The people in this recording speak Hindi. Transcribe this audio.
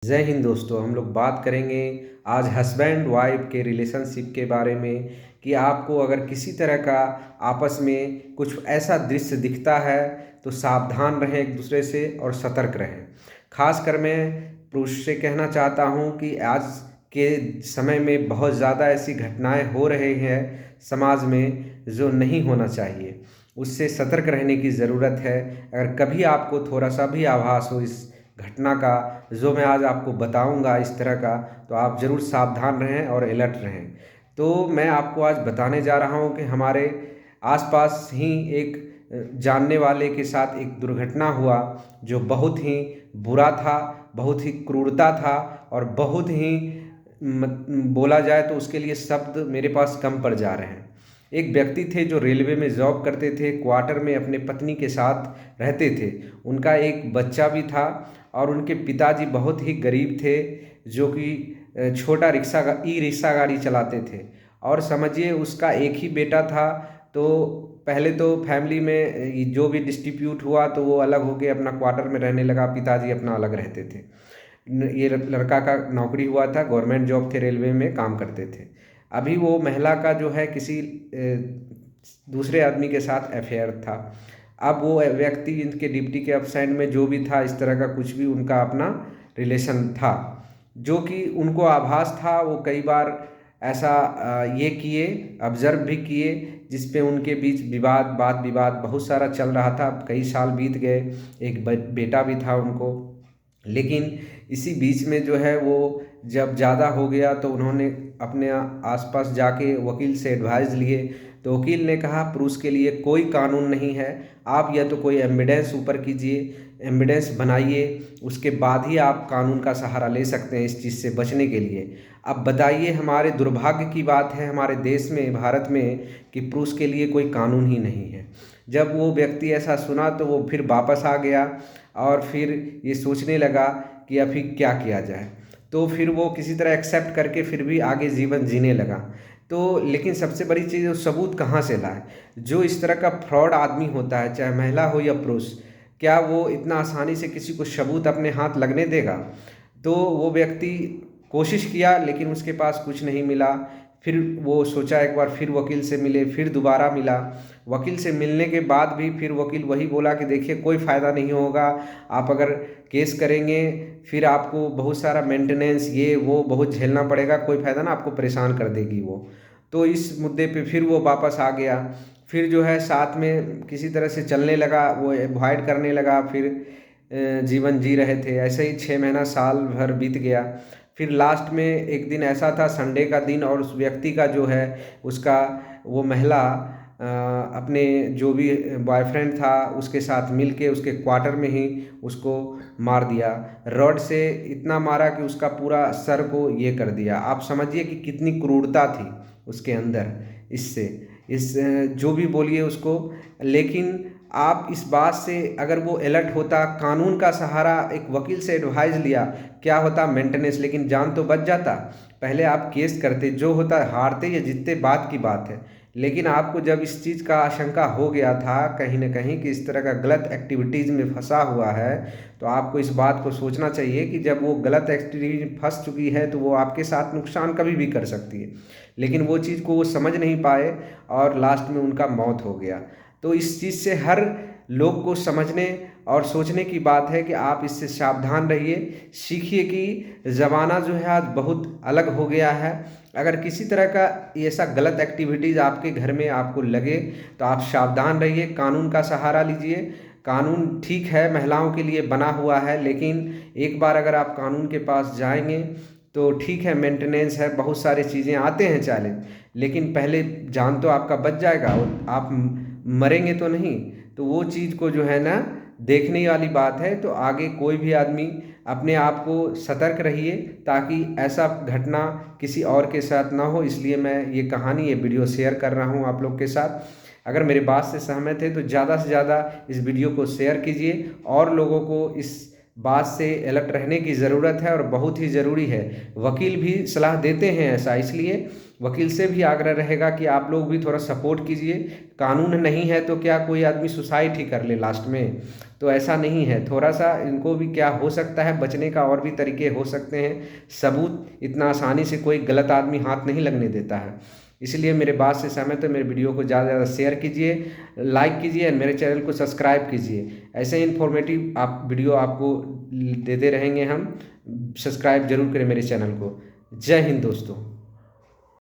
जय हिंद दोस्तों। हम लोग बात करेंगे आज हस्बैंड वाइफ के रिलेशनशिप के बारे में कि आपको अगर किसी तरह का आपस में कुछ ऐसा दृश्य दिखता है तो सावधान रहें एक दूसरे से और सतर्क रहें। खासकर मैं पुरुष से कहना चाहता हूं कि आज के समय में बहुत ज़्यादा ऐसी घटनाएं हो रही हैं समाज में जो नहीं होना चाहिए। उससे सतर्क रहने की ज़रूरत है। अगर कभी आपको थोड़ा सा भी आभास हो इस घटना का जो मैं आज आपको बताऊंगा इस तरह का, तो आप ज़रूर सावधान रहें और अलर्ट रहें। तो मैं आपको आज बताने जा रहा हूं कि हमारे आसपास ही एक जानने वाले के साथ एक दुर्घटना हुआ जो बहुत ही बुरा था, बहुत ही क्रूरता था और बहुत ही बोला जाए तो उसके लिए शब्द मेरे पास कम पड़ जा रहे हैं। एक व्यक्ति थे जो रेलवे में जॉब करते थे, क्वार्टर में अपने पत्नी के साथ रहते थे। उनका एक बच्चा भी था और उनके पिताजी बहुत ही गरीब थे, जो कि छोटा ई रिक्शा गाड़ी चलाते थे। और समझिए उसका एक ही बेटा था। तो पहले तो फैमिली में जो भी डिस्ट्रीब्यूट हुआ तो वो अलग हो के अपना क्वार्टर में रहने लगा, पिताजी अपना अलग रहते थे। ये लड़का का नौकरी हुआ था, गवर्नमेंट जॉब थे, रेलवे में काम करते थे। अभी वो महिला का जो है किसी दूसरे आदमी के साथ अफेयर था। अब वो व्यक्ति इनके डिप्टी के अपसाइड में जो भी था, इस तरह का कुछ भी उनका अपना रिलेशन था, जो कि उनको आभास था। वो कई बार ऐसा ये किए, ऑब्जर्व भी किए, जिस पे उनके बीच विवाद, वाद विवाद बहुत सारा चल रहा था। कई साल बीत गए, एक बेटा भी था उनको। लेकिन इसी बीच में जो है वो जब ज़्यादा हो गया तो उन्होंने अपने आसपास जाके वकील से एडवाइस लिए। तो वकील ने कहा पुरुष के लिए कोई कानून नहीं है, आप या तो कोई एविडेंस ऊपर कीजिए, एविडेंस बनाइए, उसके बाद ही आप कानून का सहारा ले सकते हैं इस चीज़ से बचने के लिए। अब बताइए, हमारे दुर्भाग्य की बात है हमारे देश में, भारत में, कि पुरुष के लिए कोई कानून ही नहीं है। जब वो व्यक्ति ऐसा सुना तो वो फिर वापस आ गया और फिर ये सोचने लगा कि अभी क्या किया जाए। तो फिर वो किसी तरह एक्सेप्ट करके फिर भी आगे जीवन जीने लगा। तो लेकिन सबसे बड़ी चीज़, वो सबूत कहाँ से लाए? जो इस तरह का फ्रॉड आदमी होता है, चाहे महिला हो या पुरुष, क्या वो इतना आसानी से किसी को सबूत अपने हाथ लगने देगा? तो वो व्यक्ति कोशिश किया लेकिन उसके पास कुछ नहीं मिला। फिर वो सोचा एक बार फिर वकील से मिले, फिर दोबारा मिला। वकील से मिलने के बाद भी फिर वकील वही बोला कि देखिए कोई फ़ायदा नहीं होगा, आप अगर केस करेंगे फिर आपको बहुत सारा मेंटेनेंस ये वो बहुत झेलना पड़ेगा, कोई फ़ायदा ना, आपको परेशान कर देगी वो। तो इस मुद्दे पे फिर वो वापस आ गया। फिर जो है साथ में किसी तरह से चलने लगा, वो अवॉइड करने लगा, फिर जीवन जी रहे थे। ऐसे ही 6 महीना साल भर बीत गया। फिर लास्ट में एक दिन ऐसा था, संडे का दिन, और उस व्यक्ति का जो है उसका वो महिला अपने जो भी बॉयफ्रेंड था उसके साथ मिल के उसके क्वार्टर में ही उसको मार दिया। रॉड से इतना मारा कि उसका पूरा सर को ये कर दिया। आप समझिए कि कितनी क्रूरता थी उसके अंदर। इससे इस जो भी बोलिए उसको, लेकिन आप इस बात से अगर वो अलर्ट होता, कानून का सहारा, एक वकील से एडवाइस लिया, क्या होता मेंटेनेंस, लेकिन जान तो बच जाता। पहले आप केस करते, जो होता हारते या जीतते बात की बात है। लेकिन आपको जब इस चीज़ का आशंका हो गया था कहीं न कहीं कि इस तरह का गलत एक्टिविटीज़ में फंसा हुआ है, तो आपको इस बात को सोचना चाहिए कि जब वो गलत एक्टिविटी में फंस चुकी है तो वो आपके साथ नुकसान कभी भी कर सकती है। लेकिन वो चीज़ को वो समझ नहीं पाए और लास्ट में उनका मौत हो गया। तो इस चीज़ से हर लोग को समझने और सोचने की बात है कि आप इससे सावधान रहिए। सीखिए कि ज़माना जो है आज बहुत अलग हो गया है। अगर किसी तरह का ऐसा गलत एक्टिविटीज़ आपके घर में आपको लगे तो आप सावधान रहिए, कानून का सहारा लीजिए। कानून ठीक है, महिलाओं के लिए बना हुआ है, लेकिन एक बार अगर आप कानून के पास जाएंगे तो ठीक है, मेंटेनेंस है, बहुत सारी चीज़ें आते हैं चैलेंज, लेकिन पहले जान तो आपका बच जाएगा और आप मरेंगे तो नहीं। तो वो चीज़ को जो है ना, देखने वाली बात है। तो आगे कोई भी आदमी अपने आप को सतर्क रहिए ताकि ऐसा घटना किसी और के साथ ना हो। इसलिए मैं ये कहानी, ये वीडियो शेयर कर रहा हूँ आप लोग के साथ। अगर मेरी बात से सहमत है तो ज़्यादा से ज़्यादा इस वीडियो को शेयर कीजिए और लोगों को इस बात से अलर्ट रहने की ज़रूरत है और बहुत ही ज़रूरी है। वकील भी सलाह देते हैं ऐसा, इसलिए वकील से भी आग्रह रहेगा कि आप लोग भी थोड़ा सपोर्ट कीजिए। कानून नहीं है तो क्या कोई आदमी सुसाइड ही कर ले लास्ट में, तो ऐसा नहीं है। थोड़ा-सा इनको भी क्या हो सकता है, बचने का और भी तरीके हो सकते हैं। सबूत इतना आसानी से कोई गलत आदमी हाथ नहीं लगने देता है। इसलिए मेरे बात से सहमत है, मेरे वीडियो को ज़्यादा से ज़्यादा शेयर कीजिए, लाइक कीजिए और मेरे चैनल को सब्सक्राइब कीजिए। ऐसे इन्फॉर्मेटिव आप वीडियो आपको देते रहेंगे हम। सब्सक्राइब ज़रूर करें मेरे चैनल को। जय हिंद दोस्तों।